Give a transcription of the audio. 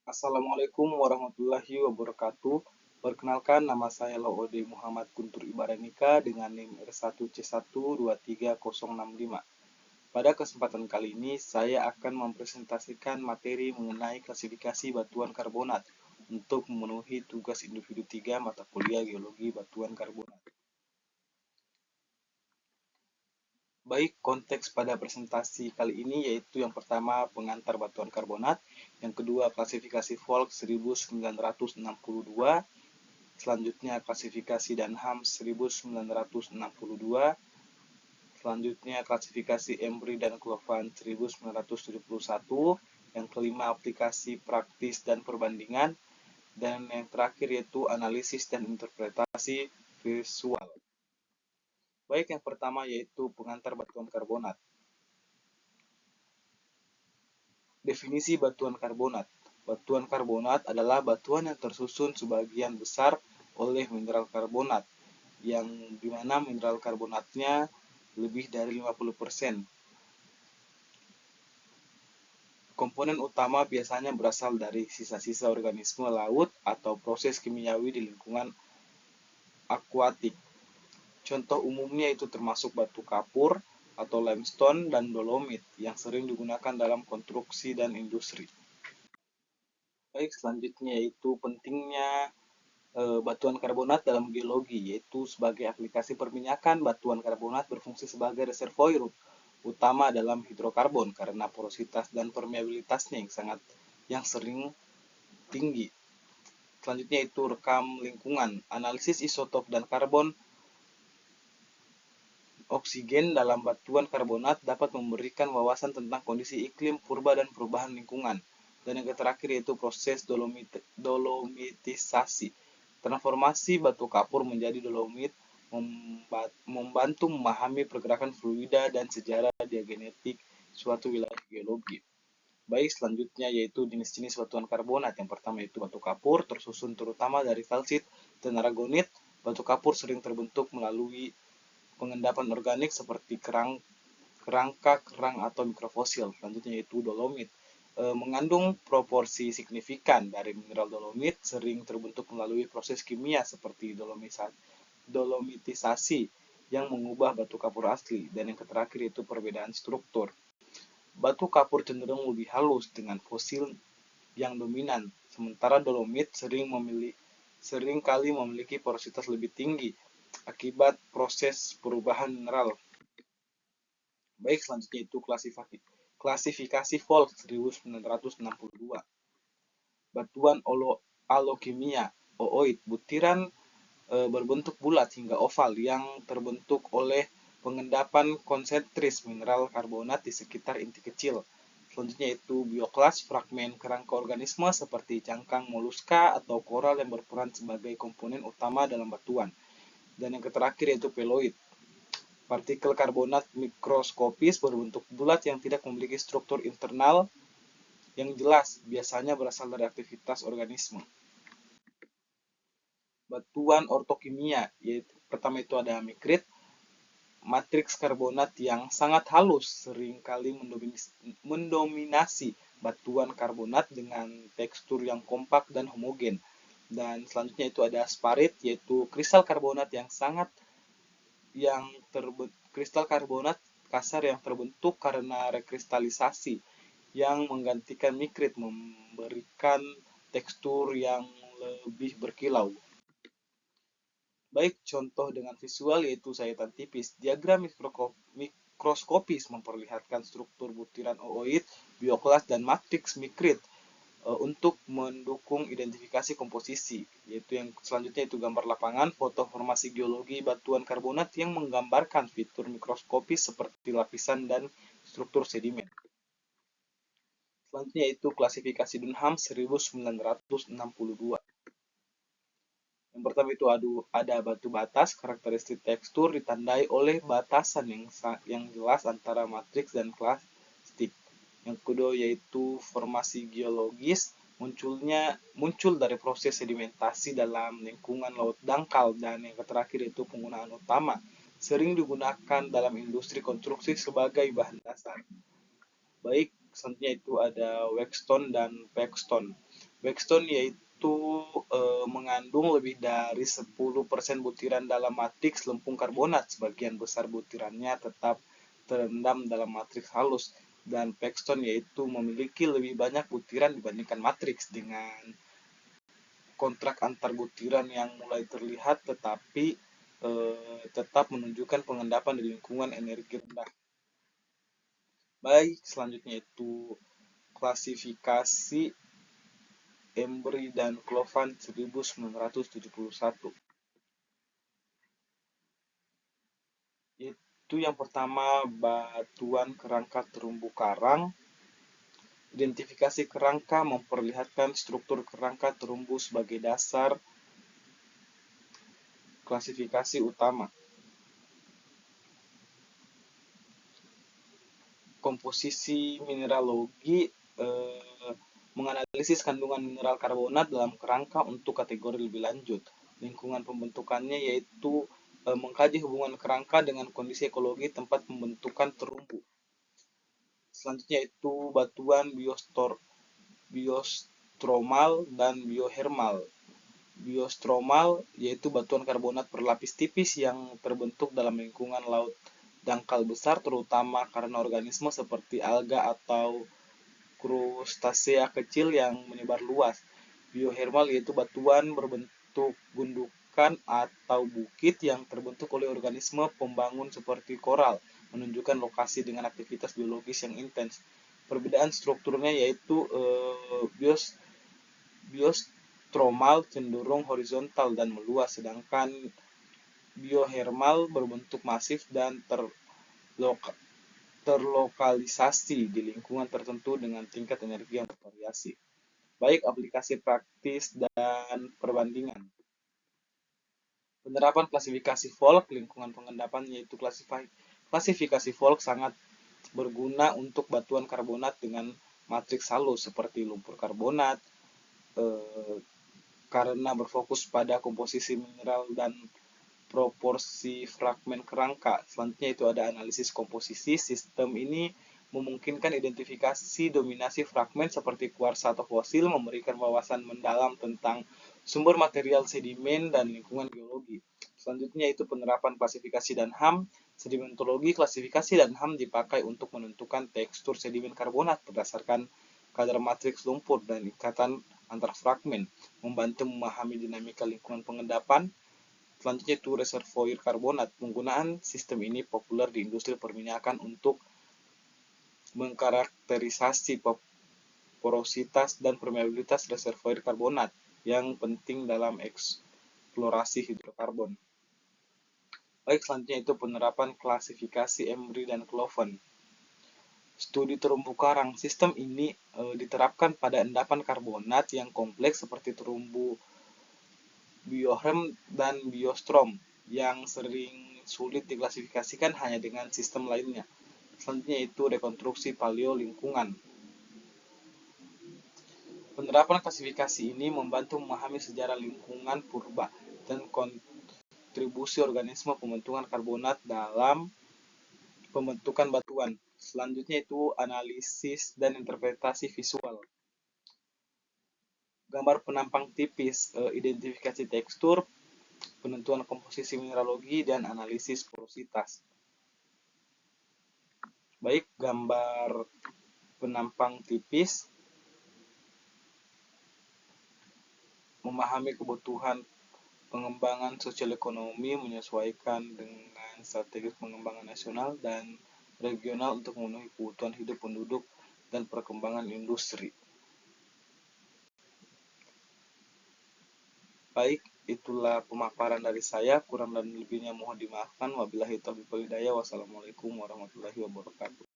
Assalamualaikum warahmatullahi wabarakatuh. Perkenalkan, nama saya Laude Muhammad Guntur Ibaradika dengan NIM R1C123065. Pada kesempatan kali ini, saya akan mempresentasikan materi mengenai klasifikasi batuan karbonat untuk memenuhi tugas individu 3 mata kuliah Geologi Batuan Karbonat. Baik, konteks pada presentasi kali ini yaitu yang pertama pengantar batuan karbonat, yang kedua klasifikasi Volk 1962, selanjutnya klasifikasi Dunham 1962, selanjutnya klasifikasi Embry dan Clovan 1971, yang kelima aplikasi praktis dan perbandingan, dan yang terakhir yaitu analisis dan interpretasi visual. Baik, yang pertama yaitu pengantar batuan karbonat. Definisi batuan karbonat. Batuan karbonat adalah batuan yang tersusun sebagian besar oleh mineral karbonat, yang dimana mineral karbonatnya lebih dari 50%. Komponen utama biasanya berasal dari sisa-sisa organisme laut atau proses kimiawi di lingkungan akuatik. Contoh umumnya itu termasuk batu kapur atau limestone dan dolomit yang sering digunakan dalam konstruksi dan industri. Baik, selanjutnya yaitu pentingnya batuan karbonat dalam geologi, yaitu sebagai aplikasi perminyakan, batuan karbonat berfungsi sebagai reservoir utama dalam hidrokarbon karena porositas dan permeabilitasnya yang sering tinggi. Selanjutnya itu rekam lingkungan, analisis isotop dan karbon oksigen dalam batuan karbonat dapat memberikan wawasan tentang kondisi iklim, purba, dan perubahan lingkungan. Dan yang terakhir yaitu proses dolomitisasi. Transformasi batu kapur menjadi dolomit membantu memahami pergerakan fluida dan sejarah diagenetik suatu wilayah geologi. Baik, selanjutnya yaitu jenis-jenis batuan karbonat. Yang pertama yaitu batu kapur, tersusun terutama dari kalsit dan aragonit. Batu kapur sering terbentuk melalui pengendapan organik seperti kerangka, kerang, atau mikrofosil. Selanjutnya yaitu dolomit. Mengandung proporsi signifikan dari mineral dolomit, sering terbentuk melalui proses kimia seperti dolomitisasi yang mengubah batu kapur asli. Dan yang terakhir itu perbedaan struktur. Batu kapur cenderung lebih halus dengan fosil yang dominan, sementara dolomit sering kali memiliki porositas lebih tinggi akibat proses perubahan mineral. Baik, selanjutnya itu klasifikasi Volk 1962. Batuan alokimia ooid, butiran berbentuk bulat hingga oval yang terbentuk oleh pengendapan konsentris mineral karbonat di sekitar inti kecil. Selanjutnya itu bioklas, fragmen kerangka organisme seperti cangkang moluska atau koral yang berperan sebagai komponen utama dalam batuan. Dan yang terakhir yaitu peloid, partikel karbonat mikroskopis berbentuk bulat yang tidak memiliki struktur internal yang jelas, biasanya berasal dari aktivitas organisme. Batuan ortokimia, yaitu pertama itu ada mikrit, matriks karbonat yang sangat halus, seringkali mendominasi batuan karbonat dengan tekstur yang kompak dan homogen. Dan selanjutnya itu ada sparit, yaitu kristal karbonat kristal karbonat kasar yang terbentuk karena rekristalisasi yang menggantikan mikrit, memberikan tekstur yang lebih berkilau. Baik, contoh dengan visual yaitu sayatan tipis. Diagram mikroskopis memperlihatkan struktur butiran ooid, bioklas, dan matriks mikrit untuk mendukung identifikasi komposisi. Yaitu yang selanjutnya itu gambar lapangan, foto formasi geologi batuan karbonat yang menggambarkan fitur mikroskopis seperti lapisan dan struktur sedimen. Selanjutnya itu klasifikasi Dunham 1962. Yang pertama itu ada batu batas, karakteristik tekstur ditandai oleh batasan yang jelas antara matriks dan klastik. Yang kedua yaitu formasi geologis, muncul dari proses sedimentasi dalam lingkungan laut dangkal. Dan yang terakhir itu penggunaan utama, sering digunakan dalam industri konstruksi sebagai bahan dasar. Baik, selanjutnya itu ada Wexstone dan Paxton. Backstone yaitu mengandung lebih dari 10% butiran dalam matriks lempung karbonat. Sebagian besar butirannya tetap terendam dalam matriks halus, dan backstone yaitu memiliki lebih banyak butiran dibandingkan matriks dengan kontrak antar butiran yang mulai terlihat tetapi tetap menunjukkan pengendapan di lingkungan energi rendah. Baik, selanjutnya itu klasifikasi Embry dan Clovan 1971. Itu yang pertama, batuan kerangka terumbu karang. Identifikasi kerangka memperlihatkan struktur kerangka terumbu sebagai dasar klasifikasi utama. Komposisi mineralogi menganalisis kandungan mineral karbonat dalam kerangka untuk kategori lebih lanjut. Lingkungan pembentukannya yaitu mengkaji hubungan kerangka dengan kondisi ekologi tempat pembentukan terumbu. Selanjutnya itu batuan biostromal dan biohermal. Biostromal yaitu batuan karbonat berlapis tipis yang terbentuk dalam lingkungan laut dangkal besar, terutama karena organisme seperti alga atau krustasea kecil yang menyebar luas. Biohermal yaitu batuan berbentuk gundukan atau bukit yang terbentuk oleh organisme pembangun seperti koral, menunjukkan lokasi dengan aktivitas biologis yang intens. Perbedaan strukturnya yaitu biostromal cenderung horizontal dan meluas, sedangkan biohermal berbentuk masif dan terlokalisasi di lingkungan tertentu dengan tingkat energi yang bervariasi. Baik, aplikasi praktis dan perbandingan. Penerapan klasifikasi Volk, lingkungan pengendapan yaitu klasifikasi Volk sangat berguna untuk batuan karbonat dengan matriks halus seperti lumpur karbonat, karena berfokus pada komposisi mineral dan proporsi fragmen kerangka. Selanjutnya itu ada analisis komposisi. Sistem ini memungkinkan identifikasi dominasi fragmen seperti kuarsa atau fosil, memberikan wawasan mendalam tentang sumber material sedimen dan lingkungan geologi. Selanjutnya itu penerapan klasifikasi dan HAM. Sedimentologi, klasifikasi dan HAM dipakai untuk menentukan tekstur sedimen karbonat berdasarkan kadar matriks lumpur dan ikatan antar fragmen, membantu memahami dinamika lingkungan pengendapan. Selanjutnya itu reservoir karbonat. Penggunaan sistem ini populer di industri perminyakan untuk mengkarakterisasi porositas dan permeabilitas reservoir karbonat yang penting dalam eksplorasi hidrokarbon. Baik, selanjutnya itu penerapan klasifikasi Embry dan Clovan. Studi terumbu karang. Sistem ini diterapkan pada endapan karbonat yang kompleks seperti terumbu bioherm dan biostrom yang sering sulit diklasifikasikan hanya dengan sistem lainnya. Selanjutnya itu rekonstruksi paleo lingkungan. Penerapan klasifikasi ini membantu memahami sejarah lingkungan purba dan kontribusi organisme pembentukan karbonat dalam pembentukan batuan. Selanjutnya itu analisis dan interpretasi visual. Gambar penampang tipis, identifikasi tekstur, penentuan komposisi mineralogi, dan analisis porositas. Baik, gambar penampang tipis memahami kebutuhan pengembangan sosial ekonomi menyesuaikan dengan strategi pengembangan nasional dan regional untuk memenuhi kebutuhan hidup penduduk dan perkembangan industri. Baik, itulah pemaparan dari saya. Kurang dan lebihnya mohon dimaafkan. Wabillahi taufiq wal hidayah. Wassalamualaikum warahmatullahi wabarakatuh.